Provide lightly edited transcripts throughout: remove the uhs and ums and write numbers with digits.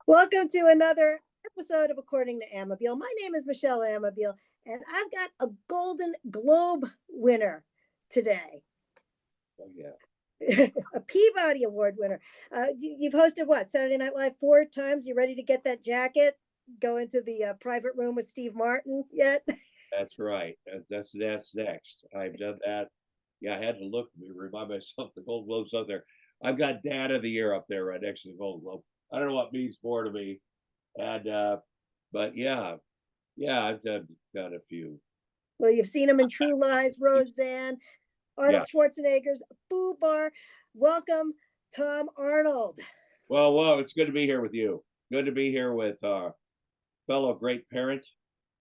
Welcome to another episode of According to Amabile. My name is Michele Amabile, and I've got a Golden Globe winner today. Oh, yeah. A Peabody Award winner. You've hosted what, Saturday Night Live 4 times? You ready to get that jacket? Go into the private room with Steve Martin yet? That's right. That's next. I've done that. Yeah, I had to look to remind myself the Gold Globe's up there. I've got Dad of the Year up there right next to the Gold Globe. I don't know what means more to me. And but yeah, I've done a few. Well, you've seen him in True Lies, Roseanne, Yeah. Arnold Schwarzenegger's FUBAR. Welcome, Tom Arnold. Well, it's good to be here with you. Good to be here with fellow great parent.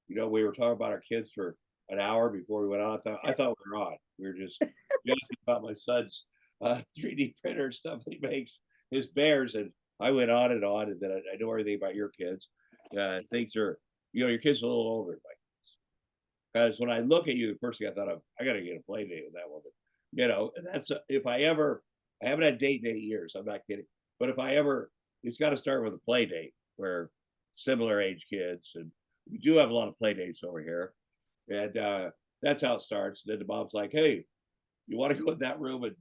You know, we were talking about our kids for an hour before we went on. I thought we were on. We were just joking about my son's 3D printer stuff that he makes, his bears, and I went on, and then I know everything about your kids. Things are, your kids are a little older, like, because when I look at you, the first thing I thought of, I got to get a play date with that woman. And that's if I ever, I haven't had a date in 8 years. I'm not kidding. But if I ever, it's got to start with a play date where similar age kids, and we do have a lot of play dates over here, and that's how it starts. Then the mom's like, "Hey, you want to go in that room and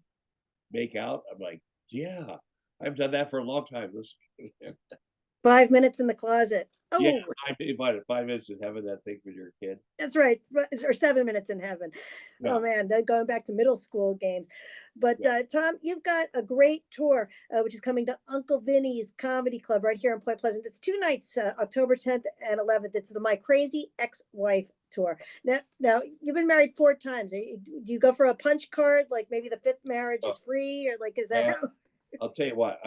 make out?" I'm like, "Yeah, I've done that for a long time." Listen, 5 minutes in the closet. yeah, Oh, 5 minutes in heaven. That thing with your kid. that's right. Or 7 minutes in heaven. Yeah, Oh man, going back to middle school games. But yeah. Tom, you've got a great tour, which is coming to Uncle Vinnie's Comedy Club right here in Point Pleasant. It's 2 nights, October 10th and 11th. It's the My Crazy Ex-Wife tour. Now you've been married 4 times. Do you go for a punch card, like maybe the fifth marriage Oh, is free, or like is that man, how? I'll tell you what.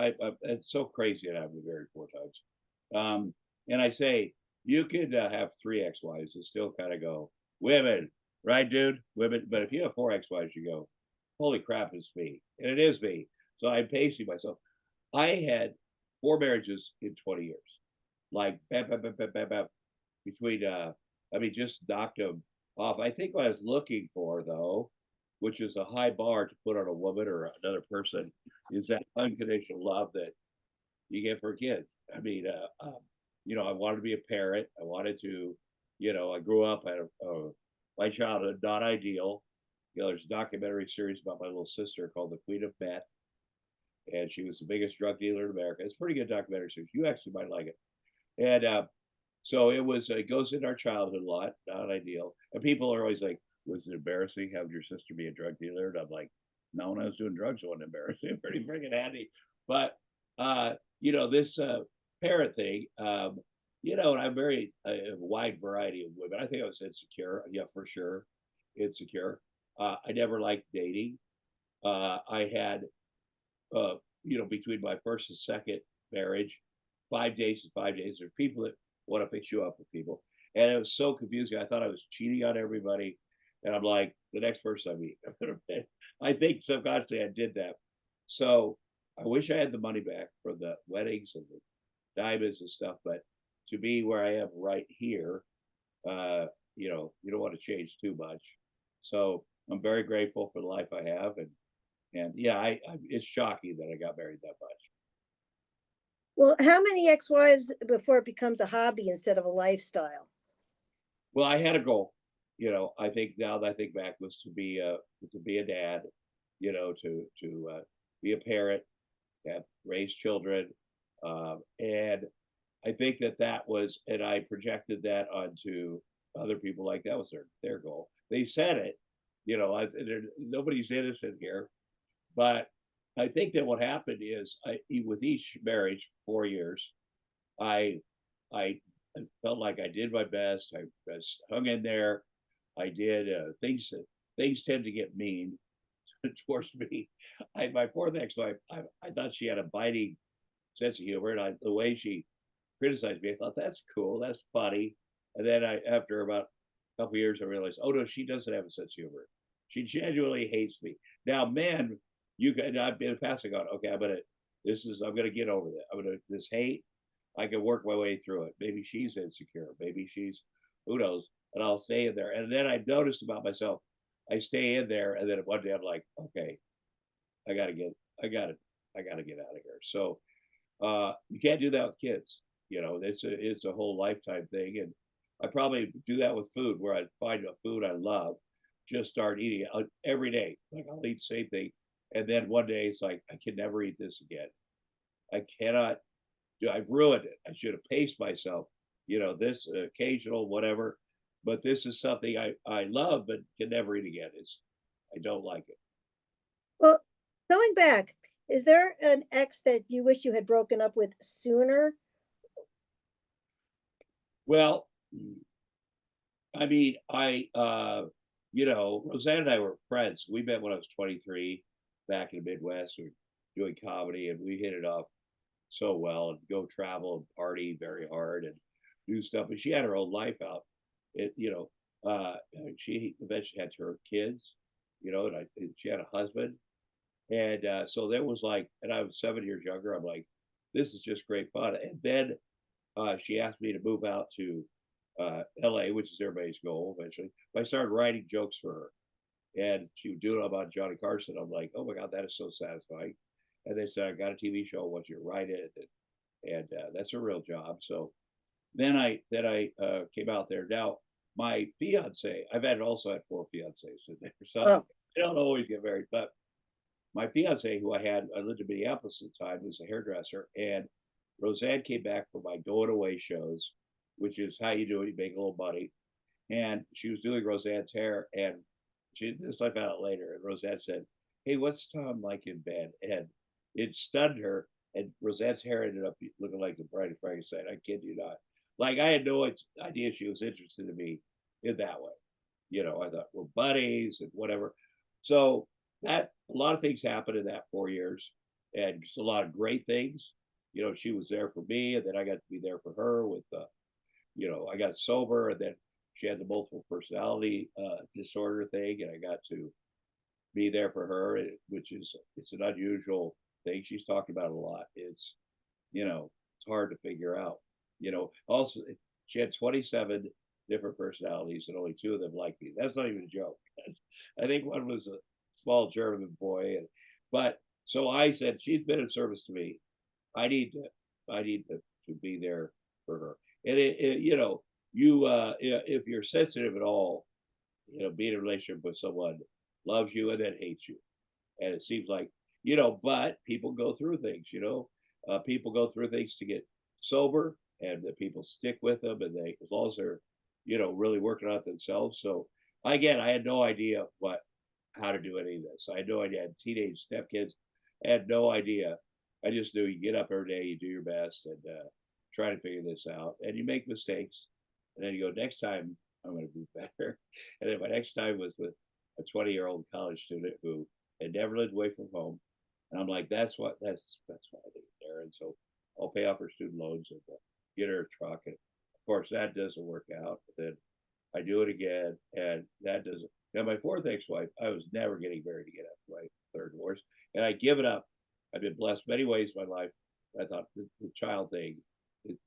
It's so crazy that I've been married 4 times. And I say you could have 3 ex-wives and still kind of go women, right, dude? Women. But if you have 4 ex-wives, you go, holy crap, it's me, and it is me. So I'm pacing myself. I had 4 marriages in 20 years, like bam, bam, bam, bam, bam, bam, between. I mean, just knocked them off. I think what I was looking for, though, which is a high bar to put on a woman or another person, is that unconditional love that you get for kids. I mean, I wanted to be a parent. I wanted to, I grew up at my childhood not ideal. There's a documentary series about my little sister called The Queen of Meth, and she was the biggest drug dealer in America. It's a pretty good documentary series. You actually might like it. And so it goes into our childhood a lot, not ideal. And people are always like, was it embarrassing having your sister be a drug dealer? And I'm like, no, when I was doing drugs, it wasn't embarrassing. Pretty freaking handy. But this parent thing, and I'm very a wide variety of women. I think I was insecure. Yeah, for sure. Insecure. I never liked dating. I had, between my first and second marriage, 5 days is 5 days. There are people that want to fix you up with people. And it was so confusing. I thought I was cheating on everybody. And I'm like, the next person I meet, I think subconsciously I did that. So I wish I had the money back for the weddings and the diamonds and stuff, but to be where I am right here, you don't want to change too much. So I'm very grateful for the life I have, and yeah, it's shocking that I got married that much. Well, how many ex-wives before it becomes a hobby instead of a lifestyle? Well, I had a goal. I think now that I think back was to be a dad, to be a parent, have raised children, and I think that was, and I projected that onto other people like that was their goal. They said it, nobody's innocent here, but I think that what happened is with each marriage, 4 years, I I felt like I did my best. I hung in there. I did things tend to get mean towards me. My fourth ex-wife, I thought she had a biting sense of humor, and the way she criticized me, I thought that's cool, that's funny. And then after about a couple of years, I realized, oh no, she doesn't have a sense of humor. She genuinely hates me. Now, men, I've been passing on. Okay, I'm gonna get over that. This hate. I can work my way through it. Maybe she's insecure. Maybe she's, who knows? And I'll stay in there. And then I noticed about myself, I stay in there, and then one day I'm like, okay, I gotta get out of here. So you can't do that with kids. You know, it's a whole lifetime thing. And I probably do that with food, where I find a food I love, just start eating it every day. Like I'll eat the same thing. And then one day it's like, I can never eat this again. I cannot do, I've ruined it. I should have paced myself, you know, this occasional, whatever. But this is something I love, but can never eat again. I don't like it. Well, going back, is there an ex that you wish you had broken up with sooner? Well, I mean, you know, Roseanne and I were friends. We met when I was 23 back in the Midwest. We were doing comedy and we hit it off so well and go travel and party very hard and do stuff. And she had her own life out. You know, she eventually had her kids, you know, and she had a husband. And so there was like, and I was 7 years younger. I'm like, this is just great fun. And then she asked me to move out to LA, which is everybody's goal eventually. But I started writing jokes for her. And she would do it about Johnny Carson. I'm like, oh my God, that is so satisfying. And they said, I got a TV show. I want you to write it. And that's a real job. So then I came out there. Now, my fiance, I've also had 4 fiancés in there. So Oh, I don't always get married. But my fiance, who I lived in Minneapolis at the time, was a hairdresser. And Roseanne came back for my going away shows, which is how you do it. You make a little money. And she was doing Roseanne's hair. And this I found out later. And Roseanne said, hey, what's Tom like in bed? And it stunned her. And Roseanne's hair ended up looking like the Bride of Frankenstein. I kid you not. Like I had no idea she was interested in me in that way. You know, I thought we're buddies and whatever. So that a lot of things happened in that 4 years, and just a lot of great things. You know, she was there for me, and then I got to be there for her with, you know, I got sober, and then she had the multiple personality disorder thing, and I got to be there for her, which is it's an unusual thing. She's talked about it a lot. It's, you know, it's hard to figure out. You know, also she had 27 different personalities, and only 2 of them liked me. That's not even a joke. I think one was a small German boy, but so I said she's been of service to me. I need to be there for her. And you know, if you're sensitive at all, you know, be in a relationship with someone loves you and then hates you, and it seems like, you know, but people go through things, you know, people go through things to get sober, and the people stick with them, and they, as long as they're, you know, really working on it themselves. So again, I had no idea how to do any of this. I had no idea. I had teenage stepkids. I had no idea. I just knew you get up every day, you do your best, and try to figure this out. And you make mistakes, and then you go, next time I'm going to do better. And then my next time was with a 20-year-old college student who had never lived away from home. And I'm like, that's what I did there. And so I'll pay off her student loans and get her a truck. And of course, that doesn't work out. Then I do it again, and that doesn't. Now, my 4th ex-wife, I was never getting married again after my 3rd divorce, and I give it up. I've been blessed many ways in my life. I thought the child thing,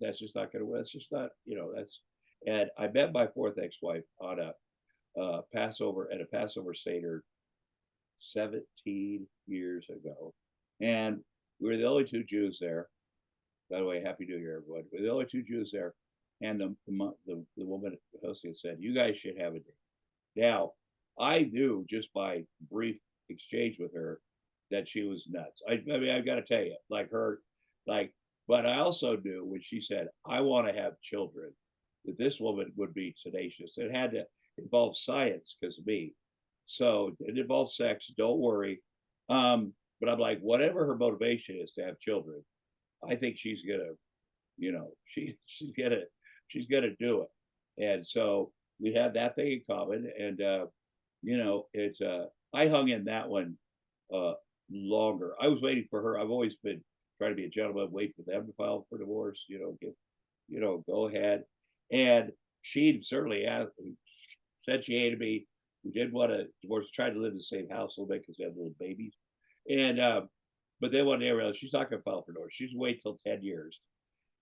that's just not going to. That's just not, you know. That's, and I met my 4th ex-wife on a Passover at a Passover Seder 17 years ago, and we were the only 2 Jews there. By the way, Happy New Year, everyone. We're the only 2 Jews there, and the woman hosting said, "You guys should have a date." Now, I knew just by brief exchange with her that she was nuts. I mean, I've got to tell you, like her, like, but I also knew when she said, I want to have children, that this woman would be tenacious. It had to involve science because of me. So it involves sex, don't worry. But I'm like, whatever her motivation is to have children, I think she's gonna, you know, she's gonna do it. And so we had that thing in common, and you know, it's I hung in that one longer. I was waiting for her. I've always been trying to be a gentleman, wait for them to file for divorce, you know, get, you know, go ahead. And she certainly asked, said she hated me. We did want a divorce, tried to live in the same house a little bit because they had little babies. And but then one day I realized she's not gonna file for divorce. She's wait till 10 years.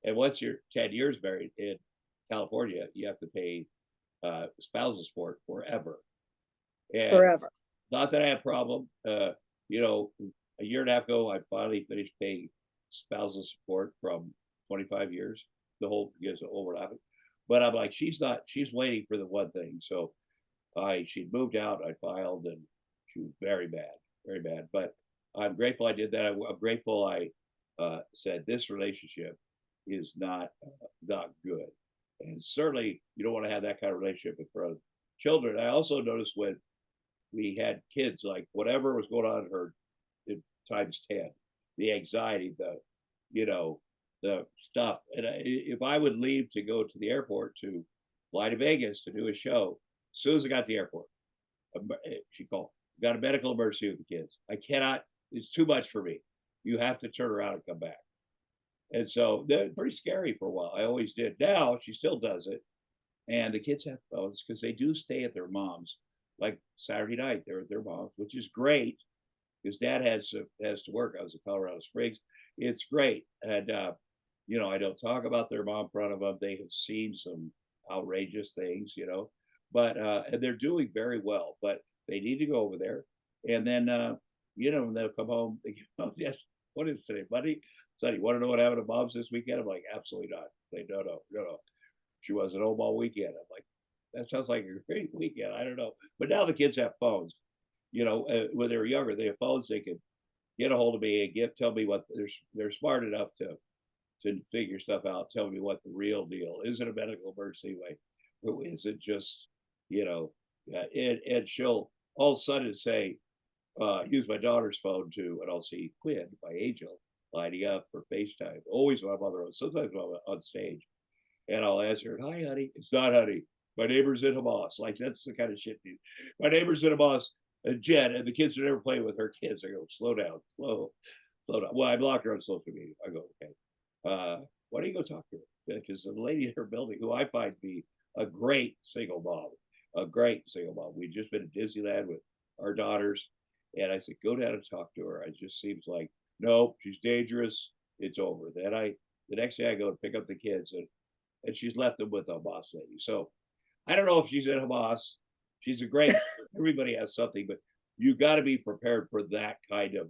And once you're 10 years married in California, you have to pay spousal support forever. And forever. not that I have a problem. You know, a year and a half ago, I finally finished paying spousal support from 25 years. the whole gets overlapping. But I'm like, she's waiting for the one thing. So she moved out, I filed, and she was very bad, very bad. But I'm grateful I did that. I'm grateful I said this relationship is not good. And certainly you don't want to have that kind of relationship with front of children. I also noticed when we had kids, like whatever was going on in her times 10, the anxiety, the stuff. And if I would leave to go to the airport to fly to Vegas to do a show, as soon as I got to the airport, she called, got a medical emergency with the kids. I cannot, it's too much for me. You have to turn around and come back. And so they're pretty scary for a while. I always did. Now she still does it. And the kids have phones because they do stay at their mom's. Like Saturday night, they're at their mom's, which is great because dad has to work. I was in Colorado Springs. It's great. And, I don't talk about their mom in front of them. They have seen some outrageous things, but and they're doing very well, but they need to go over there. And then, they'll come home. They go, oh, yes, what is today, buddy? Sonny, you want to know what happened to mom's this weekend? I'm like, absolutely not. They no. She wasn't home all weekend. I'm like, that sounds like a great weekend. I don't know. But now the kids have phones. When they were younger, they have phones. They could get a hold of me and tell me what they're smart enough to figure stuff out. Tell me what the real deal is. It a medical emergency? Is it just and she'll all of a sudden say, use my daughter's phone too, and I'll see Quinn, my angel, lining up for FaceTime. Always when I'm on the road. Sometimes when I'm on stage, and I'll answer, "Hi, honey." It's not honey. My neighbor's in Hamas. Like that's the kind of shit. My neighbor's in Hamas, and Jen, and the kids are never playing with her kids. I go, slow down, slow down. Well, I blocked her on social media. I go, okay. Why don't you go talk to her? Because the lady in her building, who I find to be a great single mom. We've just been to Disneyland with our daughters, and I said, go down and talk to her. It just seems like, no, she's dangerous. It's over. Then the next day I go and pick up the kids, and she's left them with a boss lady. So I don't know if she's in Hamas. She's a great, everybody has something, but you got to be prepared for that kind of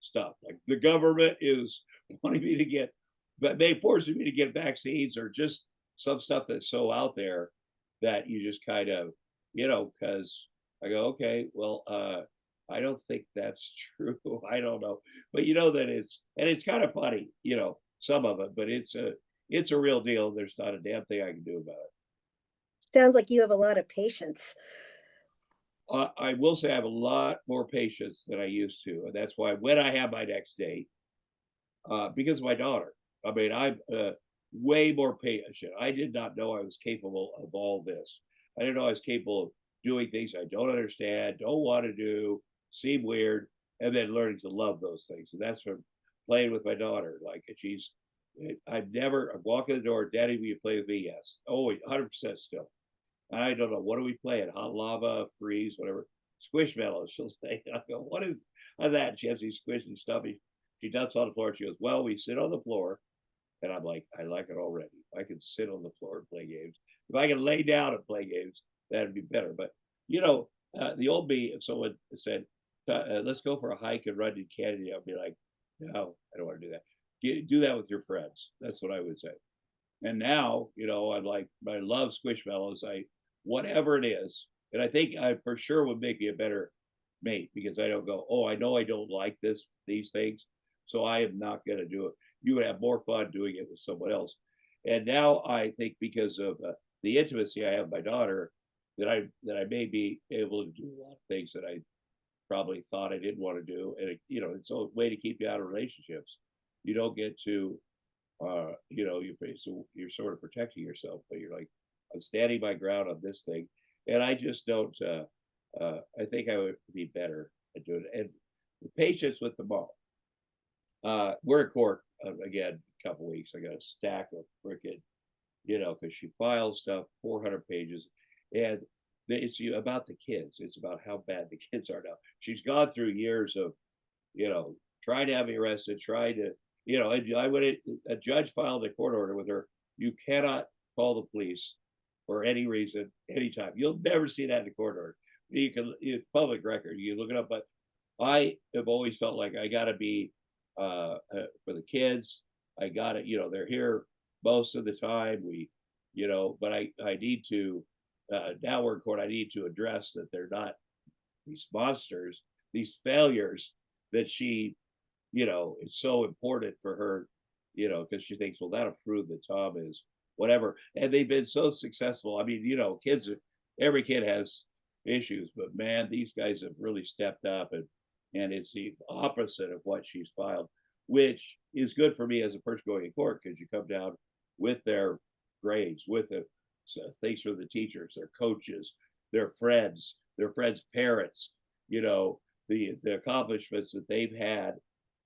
stuff. Like the government is wanting me to get, but they forcing me to get vaccines or just some stuff that's so out there that you just kind of, because I go, okay, well, I don't think that's true. I don't know. But that it's kind of funny, some of it, but it's a real deal. There's not a damn thing I can do about it. Sounds like you have a lot of patience. I will say I have a lot more patience than I used to. And that's why when I have my next date, because of my daughter, I mean, I'm way more patient. I did not know I was capable of all this. I didn't know I was capable of doing things I don't understand, don't want to do, seem weird, and then learning to love those things. And that's from playing with my daughter. Like I'm walking the door, Daddy, will you play with me? Yes. Oh, 100% still. I don't know. What are we playing? Hot lava, freeze, whatever. Squishmallows. She'll say, I go, what is that? She has these squishy stuffy. She dumps on the floor. She goes, well, we sit on the floor. And I'm like, I like it already. I can sit on the floor and play games. If I can lay down and play games, that'd be better. But, the old me, if someone said, let's go for a hike and run in Canada, I'd be like, no, I don't want to do that. Do that with your friends. That's what I would say. And now, I'm like, I love Squishmallows. Whatever it is. And I think I for sure would make me a better mate because I don't go, oh, I know I don't like these things. So I am not going to do it. You would have more fun doing it with someone else. And now I think because of the intimacy I have with my daughter, that I may be able to do a lot of things that I probably thought I didn't want to do. And it's a way to keep you out of relationships. You don't get to, you're sort of protecting yourself, but you're like, I'm standing my ground on this thing. And I just don't, I think I would be better at doing it. And the patience with the mom. We're in court again, a couple of weeks. I got a stack of frickin', because she files stuff, 400 pages. And it's about the kids. It's about how bad the kids are now. She's gone through years of, trying to have me arrested, trying to, a judge filed a court order with her. You cannot call the police for any reason, anytime. You'll never see that in the court order. It's public record. You look it up. But I have always felt like I got to be for the kids. I got to, they're here most of the time. But I need to, now we're in court, I need to address that they're not these monsters, these failures that she, it's so important for her, because she thinks, well, that'll prove that Tom is whatever. And they've been so successful. I mean, kids, every kid has issues, but man, these guys have really stepped up, and it's the opposite of what she's filed, which is good for me as a person going in court, because you come down with their grades, with the things from the teachers, their coaches, their friends parents, the accomplishments that they've had,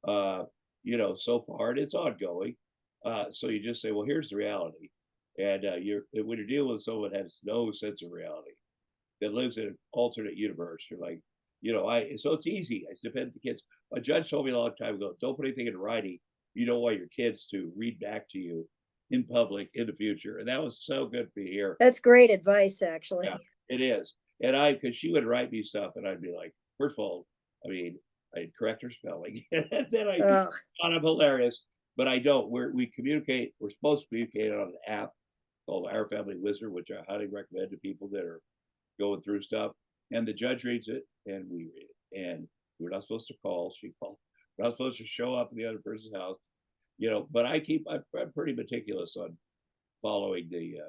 so far, and it's ongoing. So you just say, well, here's the reality. And when you're dealing with someone that has no sense of reality, that lives in an alternate universe, you're like, so it's easy. I depend on the kids. A judge told me a long time ago, don't put anything in writing. You don't want your kids to read back to you in public in the future. And that was so good to hear. That's great advice, actually. Yeah, it is. And because she would write me stuff, and I'd be like, first of all, I mean, I'd correct her spelling, and then I Oh, thought I'm hilarious, but I don't. We communicate. We're supposed to communicate on an app called Our Family Wizard, which I highly recommend to people that are going through stuff. And the judge reads it, and we read it. And we're not supposed to call. She called. We're not supposed to show up in the other person's house, But I'm pretty meticulous on following the,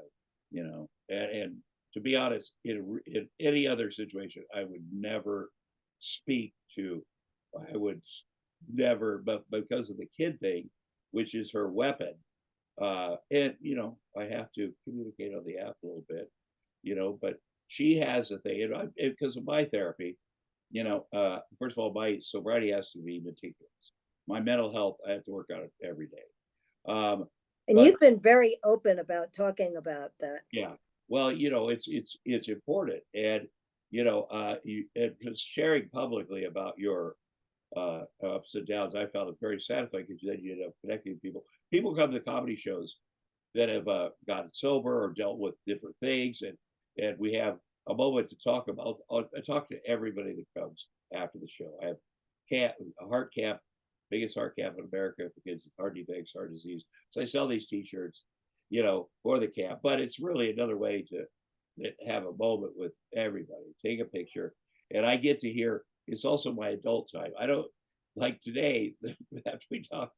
and to be honest, in any other situation, I would never speak to. I would never, but because of the kid thing, which is her weapon, and I have to communicate on the app a little bit, but she has a thing, and because of my therapy, first of all, my sobriety has to be meticulous. My mental health, I have to work on it every day. and you've been very open about talking about that. Yeah, well, it's important, and just sharing publicly about your ups and downs. I found it very satisfying, because then you end up connecting with people. People come to comedy shows that have gotten sober or dealt with different things, and we have a moment to talk about. I talk to everybody that comes after the show. I have a heart camp, biggest heart camp in America for kids with heart defects, heart disease. So I sell these T-shirts, for the camp. But it's really another way to have a moment with everybody, take a picture, and I get to hear. It's also my adult time. I don't like today. After we talk,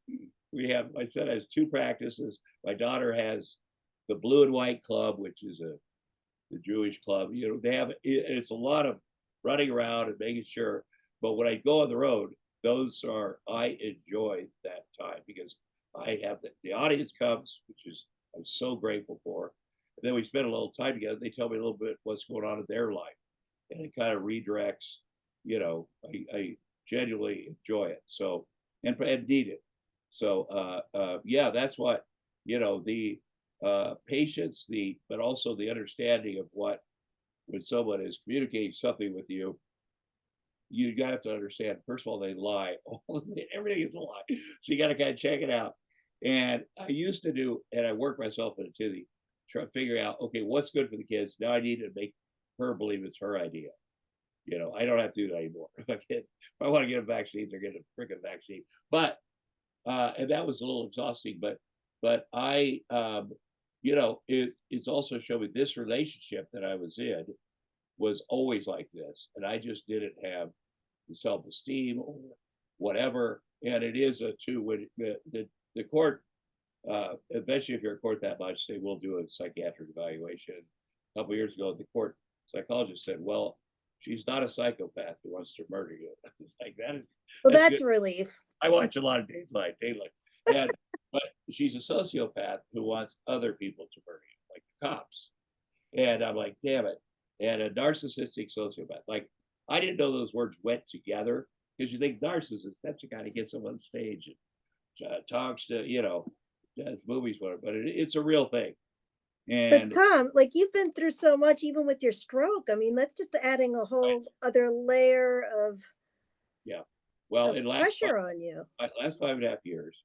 my son has 2 practices. My daughter has the Blue and White Club, which is the Jewish club. They have it's a lot of running around and making sure. But when I go on the road, I enjoy that time, because I have the audience comes, which is I'm so grateful for. And then we spend a little time together. They tell me a little bit what's going on in their life, and it kind of redirects. I genuinely enjoy it. So and need it. So yeah, that's what the patience, but also the understanding of what, when someone is communicating something with you, you have to understand, first of all, they lie. Everything is a lie. So you got to kind of check it out. And I used to do, and I worked myself into the try to figure out, okay, what's good for the kids. Now I need to make her believe it's her idea. I don't have to do that anymore. If I want to get a vaccine, they're getting a freaking vaccine. But and that was a little exhausting, but I it's also showed me this relationship that I was in was always like this, and I just didn't have the self-esteem or whatever. And it is a two when the court, eventually, if you're in court that much, they will do a psychiatric evaluation. A couple of years ago, the court psychologist said, well, she's not a psychopath who wants to murder you. It's like Well, that's good. a relief. I watch a lot of Daylight, and but she's a sociopath who wants other people to murder you, like the cops. And I'm like, damn it. And a narcissistic sociopath. Like, I didn't know those words went together, because you think narcissist, that's the guy that gets up on stage and talks to, does movies, whatever. But it's a real thing. But And Tom, like you've been through so much, even with your stroke. I mean, that's just adding a whole other layer yeah, well, of pressure on you. last 5.5 years,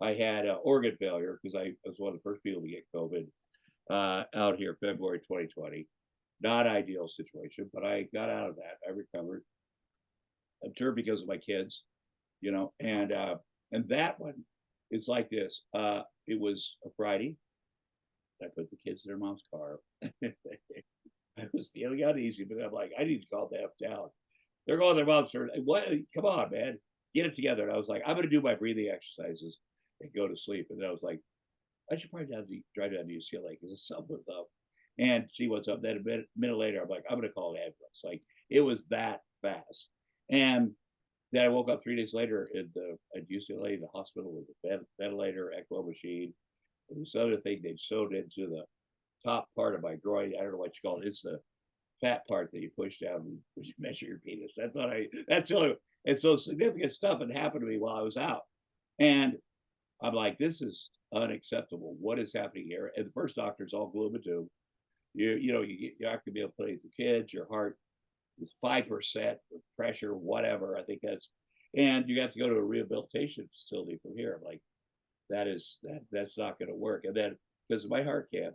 I had organ failure, because I was one of the first people to get COVID out here February 2020. Not ideal situation, but I got out of that. I recovered. I'm sure because of my kids, and that one, it's like this. It was a Friday. I put the kids in their mom's car. I was feeling uneasy, but I'm like, I need to calm the F down. They're going to their mom's. What? Come on, man, get it together. And I was like, I'm going to do my breathing exercises and go to sleep. And then I was like, I should probably drive down to UCLA because the sun was up and see what's up. Then a minute later, I'm like, I'm going to call an ambulance. Like it was that fast. And then I woke up 3 days later at UCLA, the hospital with a ventilator, ECMO machine. And this other thing they sewed into the top part of my groin. I don't know what you call it. It's the fat part that you push down when you measure your penis. That's the only, and so significant stuff had happened to me while I was out. And I'm like, this is unacceptable. What is happening here? And the first doctor's all gloom and doom. You're not gonna be able to play with the kids. Your heart is 5% pressure, whatever. I think and you have to go to a rehabilitation facility from here. I'm like, that's not going to work. And then because of my heart can't,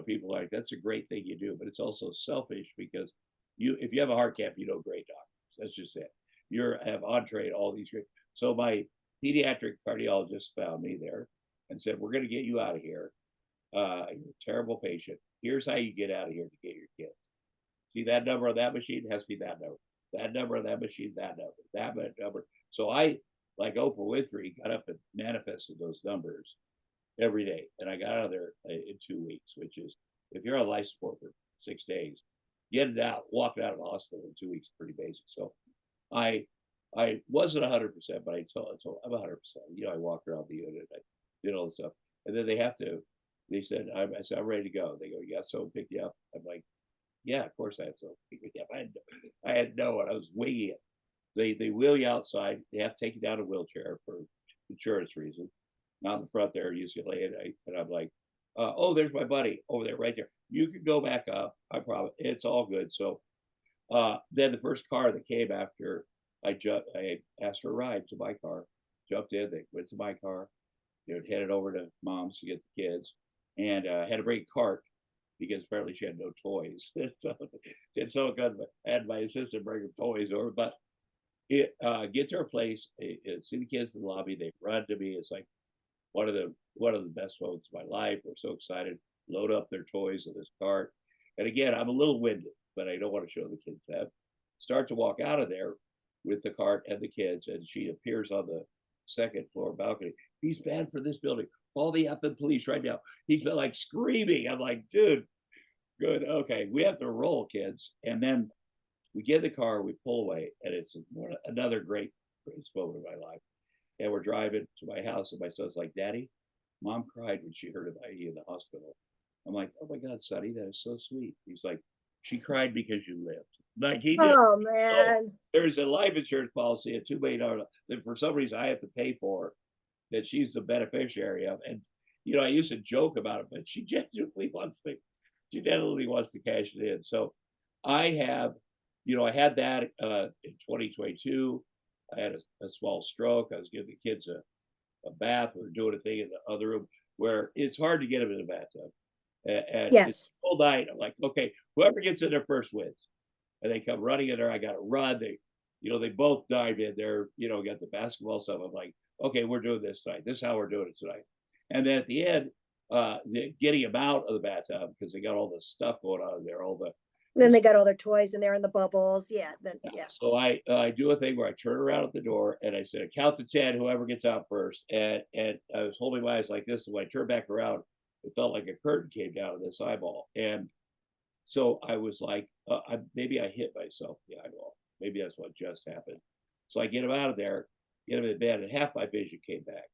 people are like, that's a great thing you do, but it's also selfish because if you have a heart camp, great doctors. That's just it. You have entree all these great. So my pediatric cardiologist found me there and said, we're going to get you out of here. You're a terrible patient. Here's how you get out of here to get your kids. See that number on that machine? It has to be that number. That number on that machine, that number, that number. So I, like Oprah Winfrey, got up and manifested those numbers every day. And I got out of there in 2 weeks, which is, if you're on life support for 6 days, getting out, walking out of the hospital in 2 weeks, pretty basic. So I wasn't 100%, but I told I'm 100%. I walked around the unit, I did all this stuff. And then they said, I said, I'm ready to go. They go, you got someone pick you up? I'm like, yeah, of course I had someone pick me up. I had no one. I was winging it. They wheel you outside. They have to take you down a wheelchair for insurance reasons. Not in the front there at UCLA. And I'm like, oh, there's my buddy over there, right there. You can go back up. I promise. It's all good. So then the first car that came after I asked for a ride to my car, jumped in, they went to my car, headed over to mom's to get the kids, and had to bring a cart because apparently she had no toys. So good, had my assistant bring her toys over, but it get to her place, see the kids in the lobby, they run to me. It's like one of the best moments of my life. We're so excited, load up their toys in this cart. And again, I'm a little winded, but I don't want to show the kids that. Start to walk out of there with the cart and the kids, and she appears on the second floor balcony. He's banned for this building. Call the effing police right now. He's been like screaming. I'm like, dude, good. Okay, we have to roll, kids. And then we get in the car, we pull away, and it's another great moment of my life. And we're driving to my house, and my son's like, Daddy, Mom cried when she heard about you in the hospital. I'm like, oh my God, Sonny, that is so sweet. He's like, she cried because you lived. Like he did. Oh So man. there's a life insurance policy at $2 million that for some reason I have to pay for, that she's the beneficiary of. And I used to joke about it, but she genuinely wants to cash it in. So I have, I had that in 2022. I had a small stroke. I was giving the kids a bath. We were doing a thing in the other room where it's hard to get them in the bathtub. And it's Yes. all night. I'm like, okay, whoever gets in there first wins. And they come running in there. I got to run. They both dive in there, got the basketball stuff. I'm like, okay, we're doing this tonight. This is how we're doing it tonight. And then at the end, getting them out of the bathtub because they got all this stuff going on in there, Then they got all their toys in there in the bubbles. Yeah. Then yeah. So I do a thing where I turn around at the door and I said, count to 10, whoever gets out first. And I was holding my eyes like this. And when I turned back around, it felt like a curtain came down on this eyeball. And so I was like, maybe I hit myself in the eyeball. Maybe that's what just happened. So I get him out of there, get him in bed, and half my vision came back.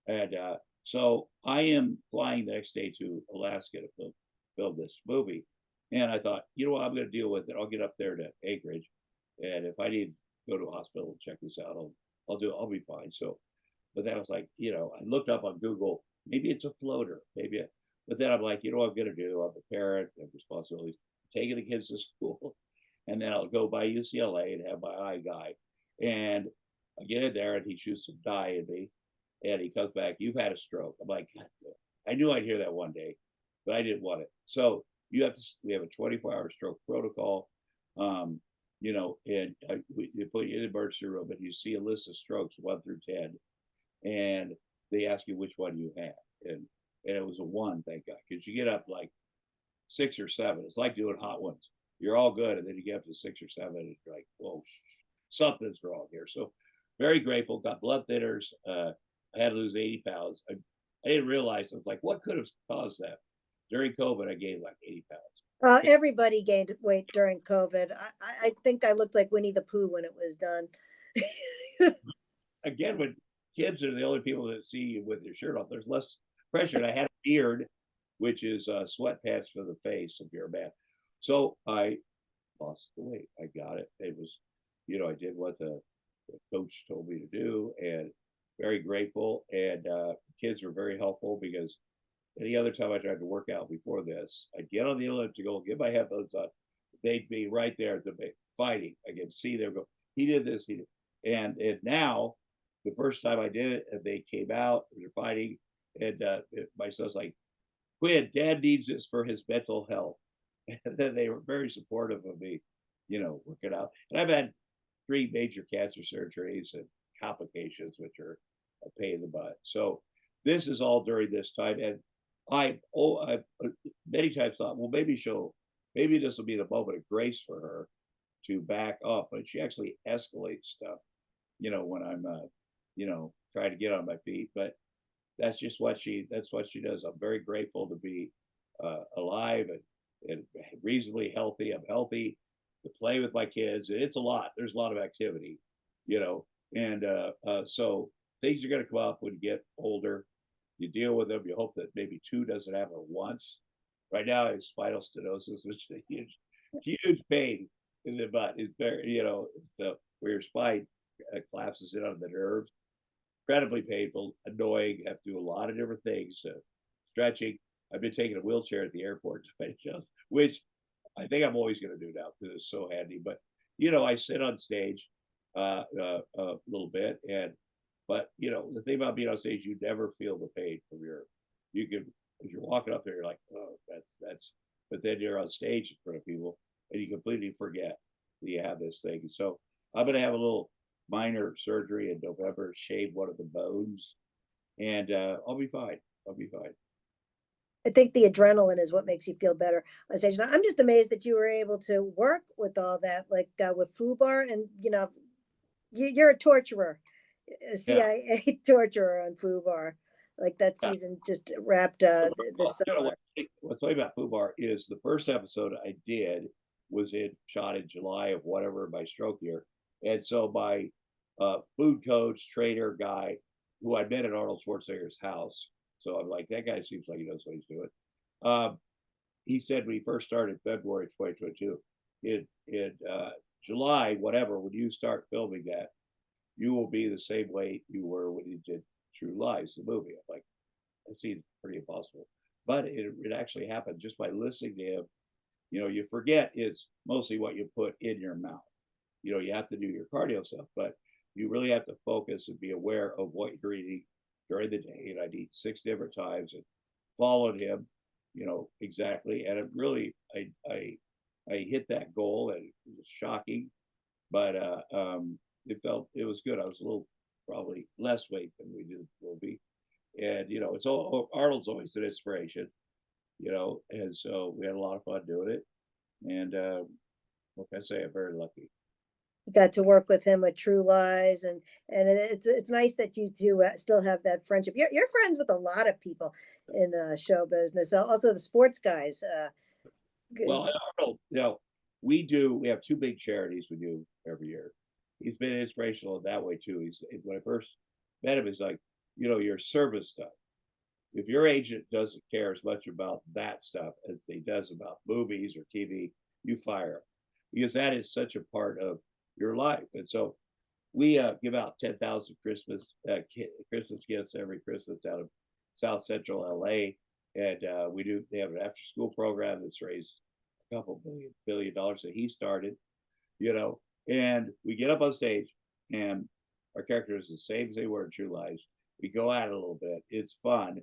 And so I am flying the next day to Alaska to film this movie. And I thought, you know what, I'm going to deal with it. I'll get up there to Anchorage. And if I need to go to a hospital and check this out, I'll be fine. So, but then I was like, I looked up on Google, maybe it's a floater, but then I'm like, what I'm going to do? I'm a parent, I have responsibilities, taking the kids to school. And then I'll go by UCLA and have my eye guy. And I get in there and he shoots some dye in me. And he comes back, you've had a stroke. I'm like, I knew I'd hear that one day, but I didn't want it. So we have a 24-hour stroke protocol, and we put you in the emergency room and you see a list of strokes 1 through 10. And they ask you which one you had, and it was a one, thank God, because you get up like 6 or 7. It's like doing hot ones. You're all good, and then you get up to 6 or 7, and you're like, whoa, something's wrong here. So very grateful. Got blood thinners. I had to lose 80 pounds. I didn't realize. I was like, what could have caused that? During COVID, I gained like 80 pounds. Everybody gained weight during COVID. I think I looked like Winnie the Pooh when it was done. Again, when kids are the only people that see you with your shirt off, there's less pressure. And I had a beard, which is sweatpants for the face if you're a man. So I lost the weight. I got it. It was, I did what the coach told me to do, and very grateful. And kids were very helpful, because any other time I tried to work out before this, I'd get on the elliptical, get my headphones on. They'd be right there at the fighting. I could see them go, he did this, he did. And now, the first time I did it, and they came out, they're fighting, and my son's like, Quinn, Dad needs this for his mental health. And then they were very supportive of me, working out. And I've had 3 major cancer surgeries and complications, which are a pain in the butt. So this is all during this time. And I many times thought, well, maybe this will be the moment of grace for her to back up. But she actually escalates stuff, when I'm, trying to get on my feet. But that's what she does. I'm very grateful to be alive and reasonably healthy. I'm healthy to play with my kids. It's a lot. There's a lot of activity, and so things are going to come up when you get older. You deal with them. You hope that maybe 2 doesn't happen at once. Right now, I have spinal stenosis, which is a huge pain in the butt. It's very, where your spine collapses in on the nerves. Incredibly painful, annoying. Have to do a lot of different things. Stretching. I've been taking a wheelchair at the airport to adjust, which I think I'm always going to do now because it's so handy. But I sit on stage a little bit, but the thing about being on stage, you never feel the pain from you can, if you're walking up there, you're like, oh, that's, but then you're on stage in front of people and you completely forget that you have this thing. So I'm going to have a little minor surgery in November, shave one of the bones, and I'll be fine. I'll be fine. I think the adrenaline is what makes you feel better on stage. And I'm just amazed that you were able to work with all that, like with FUBAR, and you're a torturer, a CIA torturer on FUBAR. Like that season just wrapped this summer. What's funny about FUBAR is the first episode I did was shot in July of whatever my stroke year, and so my food coach, trainer guy, who I met at Arnold Schwarzenegger's house. So I'm like, that guy seems like he knows what he's doing. He said when he first started February 2022, in July, whatever, when you start filming that, you will be the same way you were when you did True Lies, the movie. I'm like, that seems pretty impossible. But it actually happened just by listening to him. You forget it's mostly what you put in your mouth. You have to do your cardio stuff, but you really have to focus and be aware of what you're eating during the day. And I'd eat 6 different times and followed him, exactly. And it really, I hit that goal, and it was shocking, but it was good. I was a little probably less weight than we did the movie. And, it's all, Arnold's always an inspiration, and so we had a lot of fun doing it. And like I say, I'm very lucky. Got to work with him with True Lies, and it's nice that you two still have that friendship. You're friends with a lot of people in show business, also the sports guys. Well, Arnold, we have 2 big charities we do every year. He's been inspirational in that way too. When I first met him, he's like, your service stuff. If your agent doesn't care as much about that stuff as he does about movies or TV, you fire him, because that is such a part of your life. And so we give out 10,000 Christmas gifts every Christmas out of South Central LA, and they have an after school program that's raised a couple billion dollars that he started, and we get up on stage, and our character is the same as they were in True Lies. We go at it a little bit. It's fun,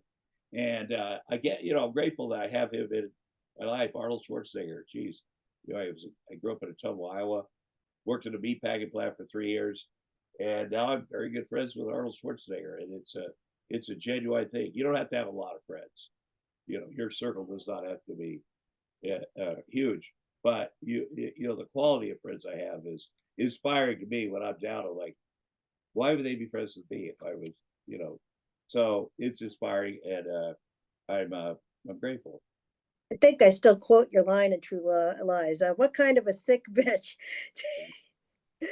and I'm grateful that I have him in my life. Arnold Schwarzenegger, geez, I grew up in Ottumwa, Iowa. Worked at a meatpacking plant for 3 years, and now I'm very good friends with Arnold Schwarzenegger, and it's a genuine thing. You don't have to have a lot of friends. Your circle does not have to be huge, but the quality of friends I have is inspiring to me when I'm down. I'm like, why would they be friends with me if I was, so it's inspiring, and I'm grateful. I think I still quote your line in True Lies. What kind of a sick bitch?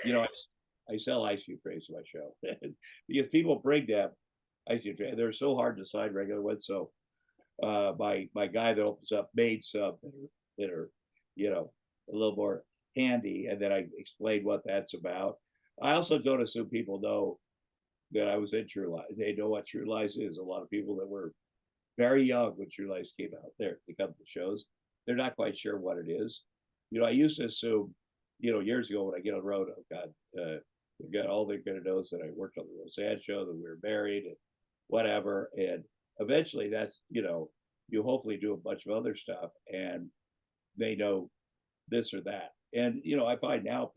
I sell ice cube trays in my show because people bring them ice cube trays. They're so hard to find regular ones. So my guy that opens up made some that are a little more handy, and then I explained what that's about. I also don't assume people know that I was in True Lies. They know what True Lies is. A lot of people that were very young when True Lies came out, they come to shows, they're not quite sure what it is. I used to assume, years ago when I get on the road, oh God, all they're going to know is that I worked on the Roseanne show, that we were married, and whatever. And eventually, that's you hopefully do a bunch of other stuff, and they know this or that. And I find now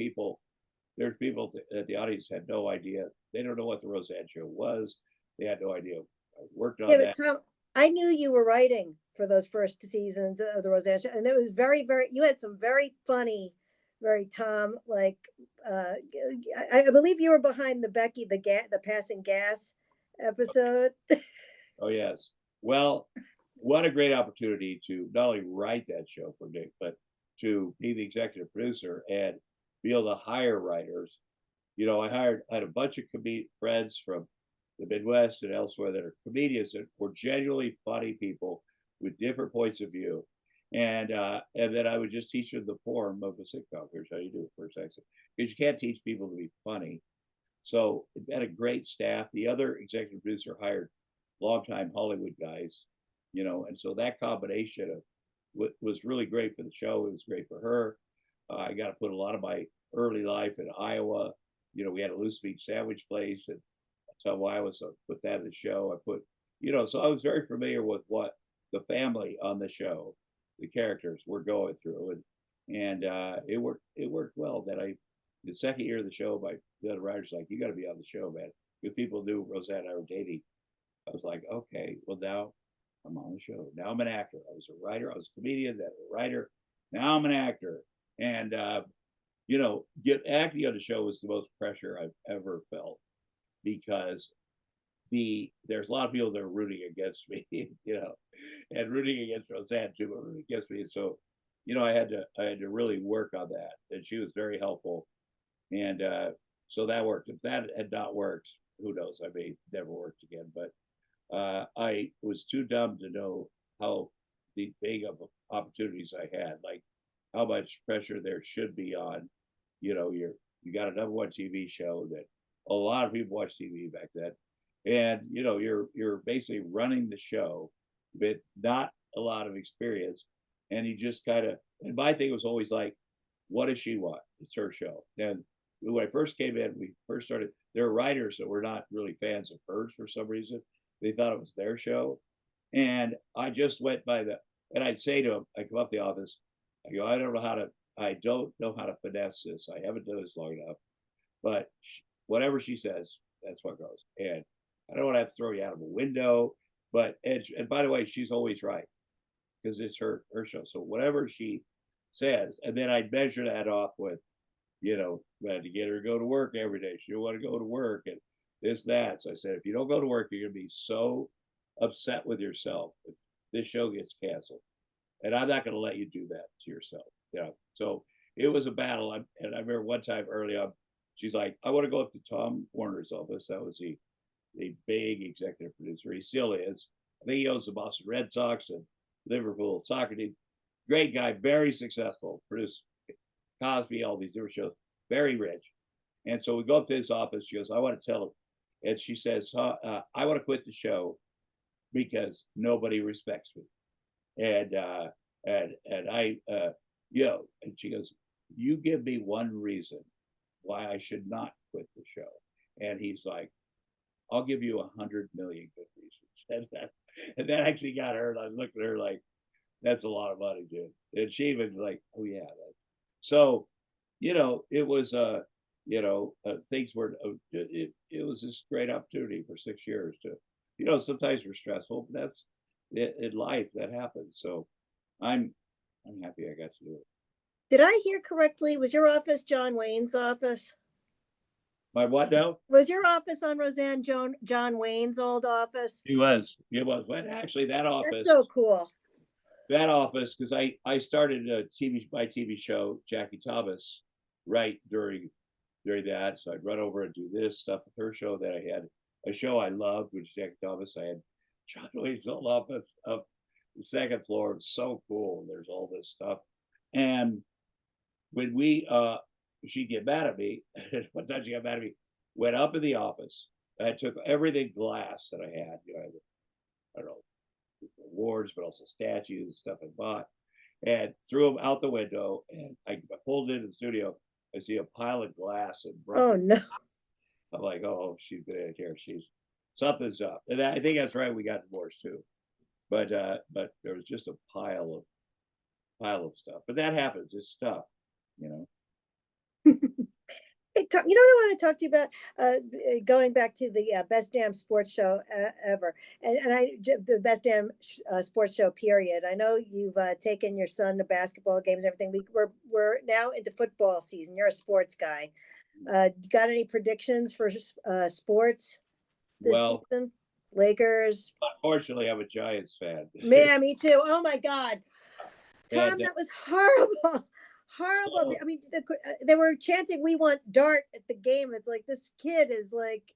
there's people that the audience had no idea. They don't know what the Roseanne show was. They had no idea I worked on Yeah, that. but Tom, I knew you were writing for those first seasons of the Roseanne show, and it was very, very. You had some very funny, very Tom like. I believe you were behind the Becky the passing gas episode. Oh yes. Well, what a great opportunity to not only write that show for Nick, but to be the executive producer and be able to hire writers. I had a bunch of friends from the Midwest and elsewhere that are comedians that were genuinely funny people with different points of view. And then I would just teach them the form of a sitcom. Here's how you do it, first exit. Because you can't teach people to be funny. So it had a great staff. The other executive producer hired longtime Hollywood guys, and so that combination of what was really great for the show. It was great for her. I got to put a lot of my early life in Iowa. We had a loose meat sandwich place, and so Iowa, so I put that in the show. I put, so I was very familiar with what the family on the show, the characters were going through, and it worked well. The second year of the show, the other writers like, you got to be on the show, man, because people knew Roseanne and I were dating. I was like, okay, well now I'm on the show. Now I'm an actor. I was a writer. I was a comedian, then a writer. Now I'm an actor. And, get acting on the show was the most pressure I've ever felt, because there's a lot of people that are rooting against me, and rooting against Roseanne too, but rooting against me. And so, I had to really work on that. And she was very helpful. And so that worked. If that had not worked, who knows? I may never worked again. But I was too dumb to know how the big of opportunities I had, like how much pressure there should be on, you got a number one TV show that a lot of people watch TV back then, and you're basically running the show with not a lot of experience, and you just kind of. And my thing was always like, what does she want? It's her show. And when I first came in, we first started. There were writers that were not really fans of hers for some reason. They thought it was their show, and I just went by and I'd say to them, I come up the office, I go, I don't know how to finesse this. I haven't done this long enough, but whatever she says, that's what goes. And I don't want to have to throw you out of a window, but and by the way, she's always right, because it's her show. So whatever she says, and then I'd measure that off with, I had to get her to go to work every day. She didn't want to go to work, and this, that. So I said, if you don't go to work, you're going to be so upset with yourself if this show gets canceled. And I'm not going to let you do that to yourself. So it was a battle. And I remember one time early on, she's like, I want to go up to Tom Warner's office. That was the big executive producer. He still is. I think he owns the Boston Red Sox and Liverpool soccer team. Great guy, very successful, produced Cosby, all these different shows, very rich. And so we go up to his office. She goes, I want to tell him. And she says, I want to quit the show because nobody respects me. And I, and she goes, you give me one reason why I should not quit the show. And he's like, I'll give you 100 million good reasons. And that actually got her. And I looked at her like, that's a lot of money, dude. And she was like, oh yeah. So, it was, things were, it was this great opportunity for 6 years to sometimes we're stressful, but that's it in life that happens. So I'm I'm happy I got to do it. Did I hear correctly? Was your office John Wayne's office? My what now? Was your office on John Wayne's old office? He was. It was. But actually, That's so cool. that office, because I started my TV show Jackie Thomas right during that. So I'd run over and do this stuff with her show. Then I had a show I loved, which is Jackie Thomas. I had John Wayne's old office up the second floor. It's so cool. There's all this stuff. And when she'd get mad at me, one time she got mad at me, went up in the office. I took everything glass that I had, I don't know, awards, but also statues and stuff I bought, and threw them out the window. And I pulled into the studio. I see a pile of glass and Oh broken. no. I'm like, oh, she's gonna care. She's something's up. And I think that's right. We got divorced too, but there was just a pile of stuff. But that happens. It's stuff, you know. Hey, Tom, you know what I want to talk to you about? Going back to the best damn sports show ever, the best damn sports show period. I know you've taken your son to basketball games, and everything. We're now into football season. You're a sports guy. Got any predictions for sports this Well, season? Lakers. unfortunately, I'm a Giants fan. Man, me too. Oh my God. Tom, And that was horrible. Horrible. so, I mean, they were chanting, "We want Dart" at the game. It's like this kid is like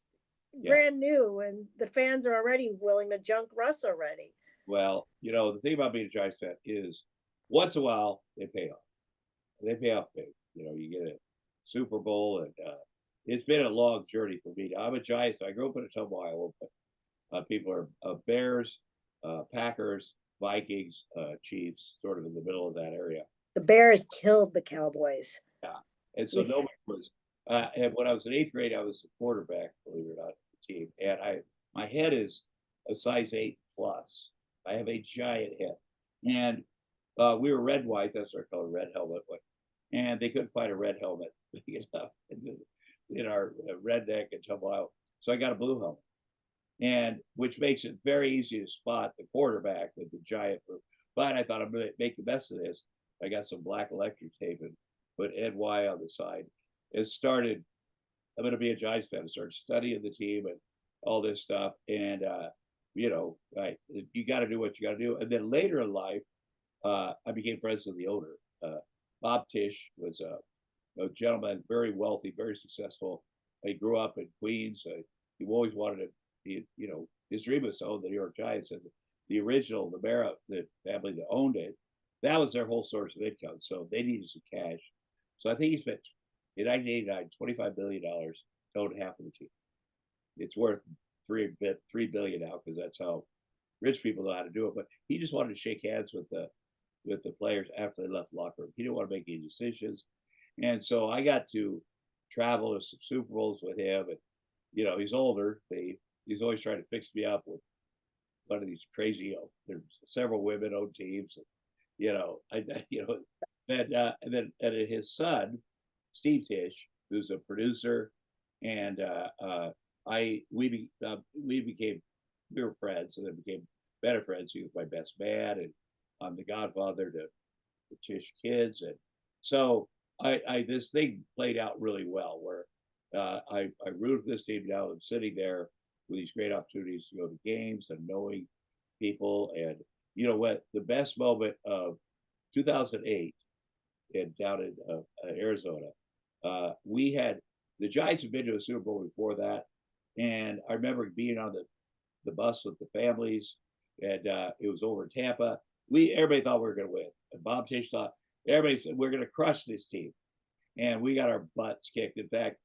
yeah. brand new, and the fans are already willing to junk Russ already. Well, the thing about being a Giants fan is once in a while they pay off. They pay off big. You get a Super Bowl, and it's been a long journey for me. I'm a Giants. I grew up in a Tumble, Iowa, but people are Bears, Packers, Vikings, Chiefs, sort of in the middle of that area. The Bears killed the Cowboys. Yeah, and so nobody was. And when I was in eighth grade, I was a quarterback, believe it or not, the team, and my head is a size 8 plus. I have a giant head, and we were red white. That's our color, red helmet. And they couldn't find a red helmet big enough in our redneck and Tumble out. So I got a blue helmet, and which makes it very easy to spot the quarterback with the giant. But I thought I'm going to make the best of this. I got some black electric tape and put NY on the side. It started. I'm going to be a Giants fan. I started studying the team and all this stuff, and you got to do what you got to do. And then later in life, I became friends with the owner. Bob Tisch was a gentleman, very wealthy, very successful. He grew up in Queens. He always wanted to be, his dream was to own the New York Giants. And the original, the Mara, the family that owned it, that was their whole source of income. So they needed some cash. So I think he spent, in 1989, $25 billion to own half of the team. It's worth $3 billion now, because that's how rich people know how to do it. But he just wanted to shake hands with the players after they left the locker room. He didn't want to make any decisions. And so I got to travel to some Super Bowls with him. And, he's older. He's always trying to fix me up with one of these crazy, there's several women owned teams. And then his son, Steve Tisch, who's a producer, and we were friends, and then became better friends. He was my best man, and I'm the godfather to the Tisch kids, and so I this thing played out really well. Where I rooted for this team. Now I'm sitting there with these great opportunities to go to games and knowing people, and you know what? The best moment of 2008 down in Arizona, we had the Giants had been to a Super Bowl before that, and I remember being on the bus with the families, and it was over in Tampa. Everybody thought we were going to win, and Bob Tisch thought everybody said we're going to crush this team, and we got our butts kicked. In fact,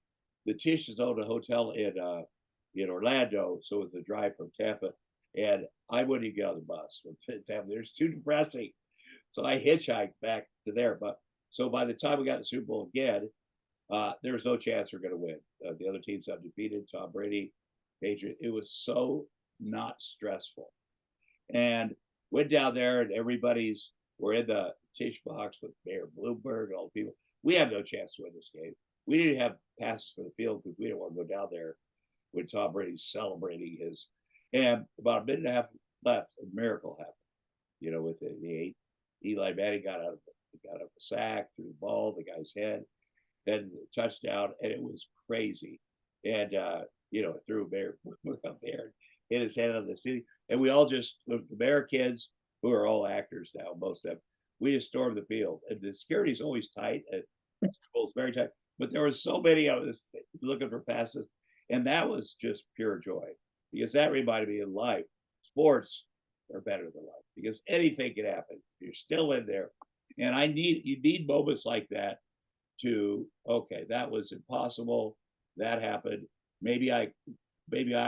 the Tisch's owned a hotel in Orlando, so it was a drive from Tampa, and I wouldn't even get on the bus with the family. It was too depressing, so I hitchhiked back to there. But so by the time we got the Super Bowl again, there was no chance we're going to win. The other teams undefeated, Tom Brady, Patriot. It was so not stressful, and went down there, and we're in the Tisch box with Mayor Bloomberg and all the people. We have no chance to win this game. We didn't have passes for the field because we didn't want to go down there when Tom Brady's celebrating his And about a minute and a half left, a miracle happened. With the eight, Eli Manning got out of the sack, threw the ball, the guy's head, then the touchdown, and it was crazy. And threw a bear up there, hit his head on the city, and we all just the Bear kids, who are all actors now, most of them, we just stormed the field, and the security's always tight. It's very tight, but there was so many of us looking for passes, and that was just pure joy, because that reminded me in life, sports are better than life, because anything can happen. You're still in there, and you need moments like that to, okay, that was impossible, that happened. Maybe I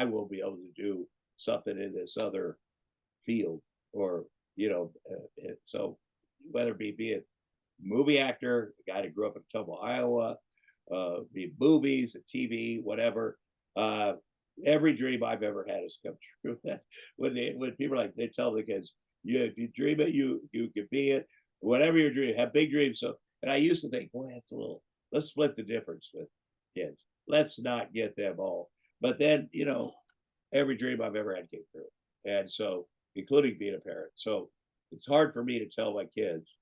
will be able to do something in this other field, or so whether it be a movie actor, a guy that grew up in Tomo, Iowa, be movies, TV, whatever. Every dream I've ever had has come true. when people are like, they tell the kids, if you dream it, you can be it. Whatever your dream, have big dreams. So, and I used to think, boy, that's a little. Let's split the difference with kids. Let's not get them all. But then, every dream I've ever had came true, and so including being a parent. So it's hard for me to tell my kids,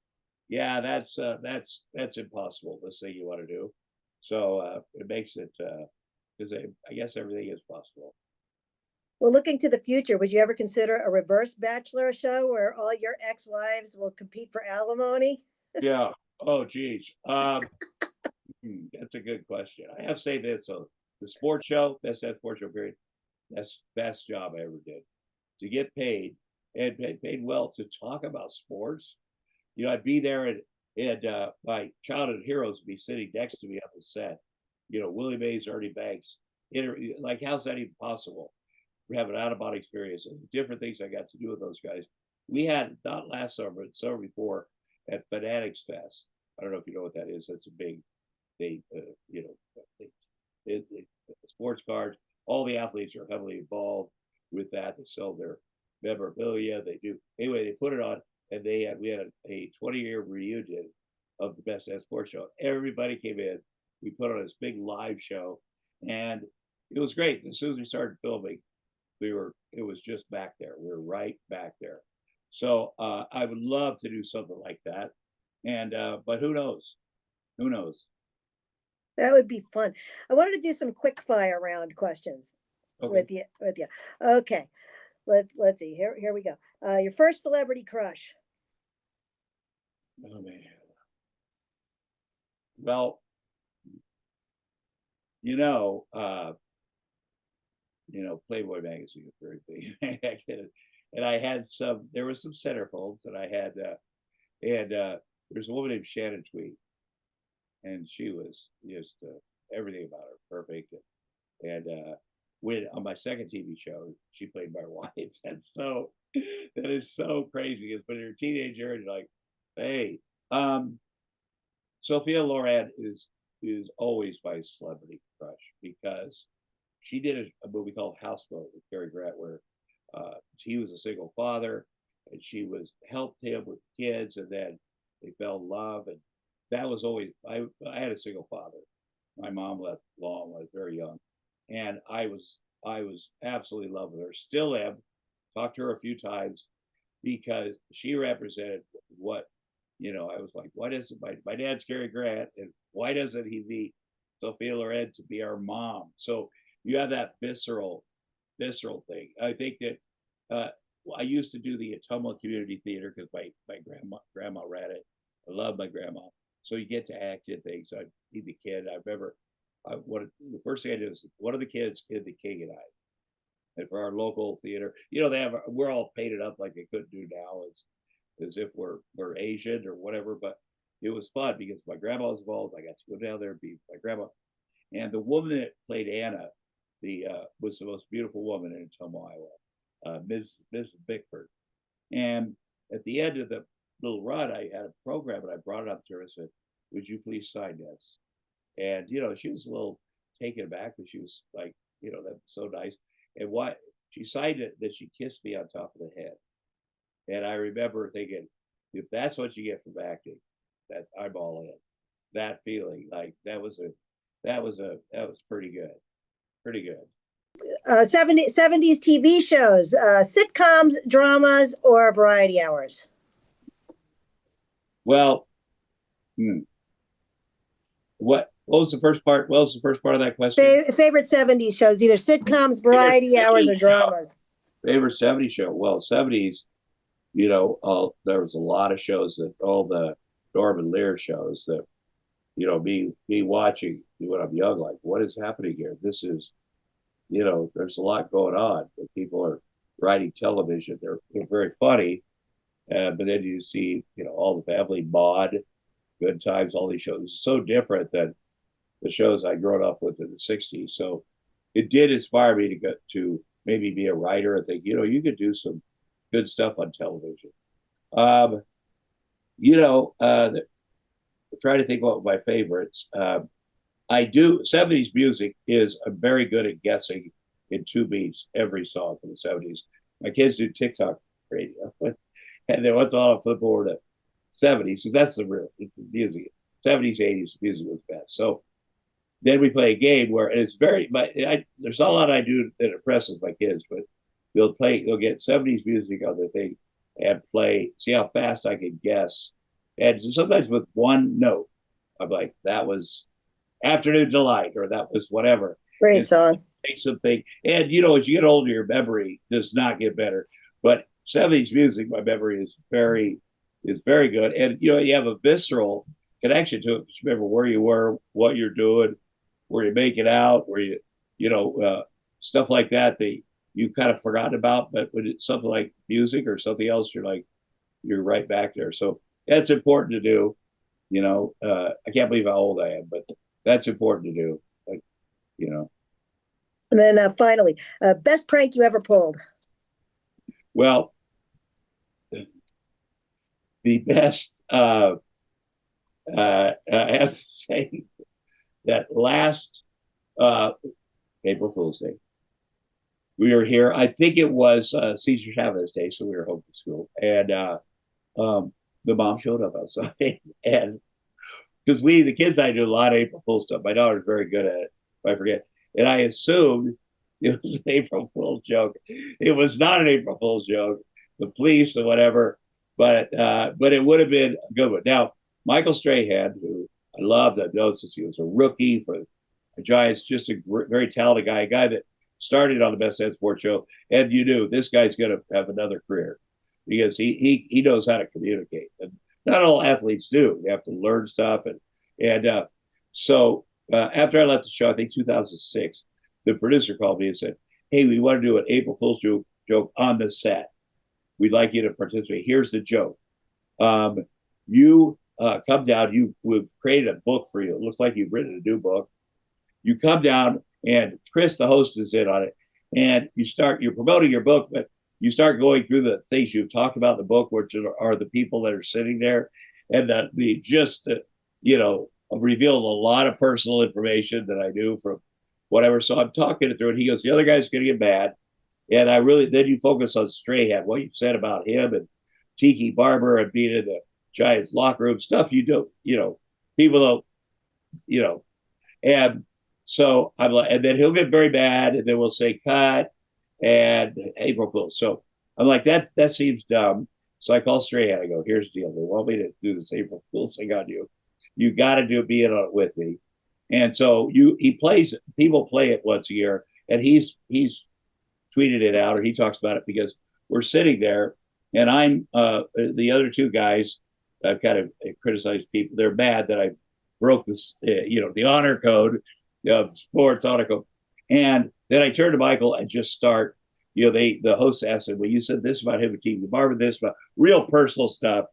yeah, that's impossible, this thing you want to do. So it makes it because I guess everything is possible. Well, looking to the future, would you ever consider a reverse Bachelor show where all your ex-wives will compete for alimony? Yeah. Oh, geez. That's a good question. I have to say this: so the sports show, best sports show period, that's best job I ever did. To get paid and paid well to talk about sports. I'd be there, and my childhood heroes would be sitting next to me on the set. Willie Mays, Ernie Banks. Like, how's that even possible? We have an out-of-body experience, and different things I got to do with those guys. We had, not last summer, but summer before, at Fanatics Fest. I don't know if you know what that is. That's a big, they sports cards. All the athletes are heavily involved with that. They sell their memorabilia. They do. Anyway, they put it on, and we had a 20-year reunion of the best sports show. Everybody came in. We put on this big live show, and it was great. As soon as we started filming, it was just back there. We were right back there. So I would love to do something like that. And but who knows? Who knows? That would be fun. I wanted to do some quick fire round questions Okay. with you. Okay. Let's see. Here we go. Your first celebrity crush. Oh man. Well, Playboy magazine is very big. And I had there was some centerfolds that I had, and there's a woman named Shannon Tweed, and she was just everything about her perfect. And when on my second TV show, she played my wife, and so that is so crazy, because when you're a teenager and you're like, hey, Sophia Loren is always my celebrity crush, because she did a movie called Houseboat with Cary Grant, where he was a single father, and she helped him with kids, and then they fell in love, and that was always I had a single father. My mom left long when I was very young, and I was absolutely in love with her. Still am. Talked to her a few times, because she represented what I was like, why doesn't my dad's Cary Grant, and why doesn't he be Sophia Loren to be our mom? So you have that visceral thing. I think that I used to do the Atomo Community Theater, because my grandma ran it. I love my grandma. So you get to act in things. I'd be the kid. The first thing I did was one of the kids in The King and I. And for our local theater, we're all painted up like they couldn't do now, as if we're Asian or whatever. But it was fun, because my grandma was involved. I got to go down there and be my grandma. And the woman that played Anna, was the most beautiful woman in Tomo, Iowa, Ms. Bickford. And at the end of the little run, I had a program, and I brought it up to her and said, would you please sign this? And she was a little taken aback, but she was like, that's so nice. And why she signed it, that she kissed me on top of the head. And I remember thinking, if that's what you get from acting, that I'm all in. That feeling, like that was pretty good. Pretty good. 70s TV shows, sitcoms, dramas, or variety hours? Well, what was the first part? What was the first part of that question? Favorite 70s shows, either sitcoms, variety hours, or dramas. Favorite 70s show? Well, 70s, there was a lot of shows that all the Norman Lear shows that, me watching when I'm young, like, what is happening here? This is, there's a lot going on. People are writing television. They're very funny. But then you see, all the family, Maude, Good Times, all these shows. It's so different than the shows I grew up with in the 60s. So it did inspire me to go to maybe be a writer and think, you could do some good stuff on television. Trying to think what my favorites. I do 70s music is I'm very good at guessing in 2 beats every song from the 70s. My kids do TikTok radio, and then once I'll flip over to 70s, so that's the music. 70s, 80s music was best. So then we play a game where it's there's not a lot I do that impresses my kids, but they'll get 70s music on the thing and see how fast I can guess. And sometimes with one note, I'm like, that was Afternoon Delight, or that was whatever. Great song. Something. And as you get older, your memory does not get better. But 70s music, my memory is very good. And you have a visceral connection to it. Just remember where you were, what you're doing, where you're making out, where stuff like that you kind of forgot about. But when it's something like music or something else, you're right back there. So that's important to do. I can't believe how old I am, but that's important to do. And then finally, best prank you ever pulled? Well, the best, I have to say that last April Fool's Day, we were here. I think it was Cesar Chavez Day, so we were home from school, and the mom showed up outside, and because the kids, I do a lot of April Fool's stuff. My daughter's very good at it. If I forget, and I assumed it was an April Fool's joke. It was not an April Fool's joke. The police or whatever, but it would have been a good one. Now, Michael Strahan, who I loved, I've known since he was a rookie for the Giants, just a very talented guy, a guy that started on the Best Head Sports Show, and this guy's going to have another career because he knows how to communicate, and not all athletes do. They have to learn stuff, so after I left the show, I think 2006, the producer called me and said, "Hey, we want to do an April Fool's joke on the set. We'd like you to participate. Here's the joke. You come down. We've created a book for you. It looks like you've written a new book. You come down, and Chris, the host, is in on it. And you're promoting your book, but you start going through the things you've talked about in the book, which are the people that are sitting there. And I've revealed a lot of personal information that I knew from whatever. So I'm talking it through, and he goes, the other guy's going to get mad. And then you focus on Strahan, what you said about him and Tiki Barber and being in the Giants locker room, stuff you don't, people don't, and so I'm like, and then he'll get very mad, and then we'll say cut and April Fool's. So I'm like, that seems dumb. So I call Strahan. I go, here's the deal. They want me to do this April Fool's thing on you. You got to be in on it with me. And so people play it once a year, and he's tweeted it out, or he talks about it because we're sitting there, and I'm the other two guys. I've kind of criticized people. They're mad that I broke this, the honor code, sports honor code. And then I turn to Michael and just start, the host asked him, well, you said this about him and Tiki Barber, this about real personal stuff.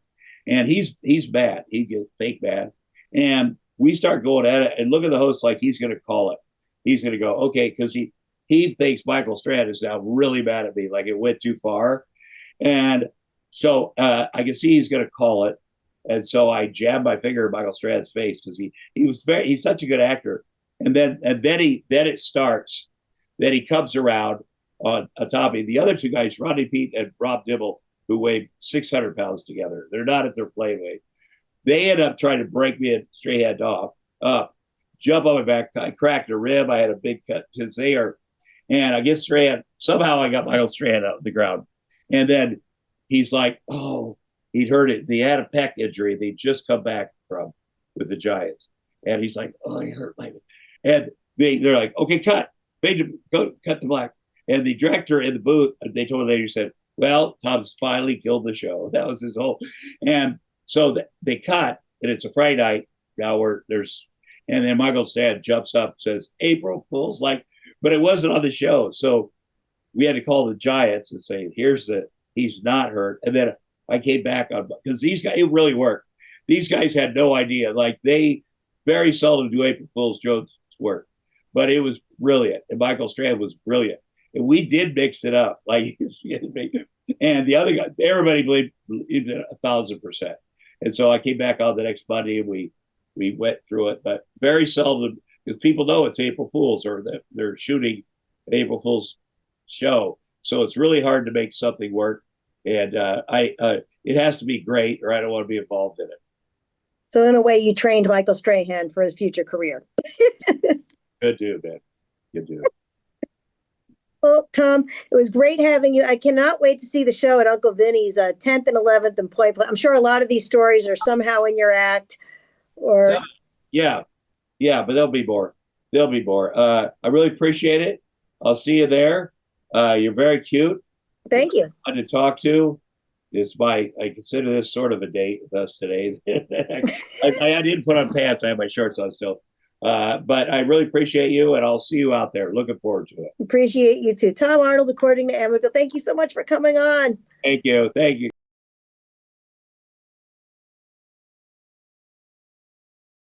And he's bad. He gets fake bad. And we start going at it, and look at the host like he's going to call it. He's going to go, okay, because he thinks Michael Strahan is now really mad at me, like it went too far. And so I can see he's going to call it. And so I jabbed my finger in Michael Strahan's face because he's such a good actor. And then it starts. Then he comes around on top of me. The other two guys, Rodney Pete and Rob Dibble, who weigh 600 pounds together. They're not at their play weight. They end up trying to break me and Strahan off, jump on my back. I cracked a rib. I had a big cut because they are, And I get Strahan, somehow I got Michael Strahan out of the ground. And then he's like, oh, he'd heard it. They had a pec injury. They'd just come back from with the Giants. And he's like, oh, I hurt my. And they're like, okay, cut. Go cut the black. And the director in the booth, they told me later, he said, well, Tom's finally killed the show. That was his whole. And so they cut, and it's a Friday night. Now and then Michael Strahan jumps up, says, April Fool's, like, but it wasn't on the show. So we had to call the Giants and say, he's not hurt. And then I came back on, because these guys, it really worked. These guys had no idea. Like, they very seldom do April Fool's Jones work, but it was brilliant. And Michael Strahan was brilliant. And we did mix it up. Like, and the other guy, everybody believed it 1,000%. And so I came back on the next Monday and we went through it, but very seldom, because people know it's April Fool's or that they're shooting an April Fool's show. So it's really hard to make something work. And it has to be great, or I don't want to be involved in it. So in a way, you trained Michael Strahan for his future career. Good dude, man. Good dude. Well, Tom, it was great having you. I cannot wait to see the show at Uncle Vinnie's 10th and 11th in Point Pleasant. I'm sure a lot of these stories are somehow in your act. Or yeah, but there'll be more. I really appreciate it. I'll see you there. You're very cute. Thank you. Fun to talk to. I consider this sort of a date with us today. I didn't put on pants. I have my shorts on still. But I really appreciate you, and I'll see you out there. Looking forward to it. Appreciate you too. Tom Arnold, According to Amabile. Thank you so much for coming on. Thank you.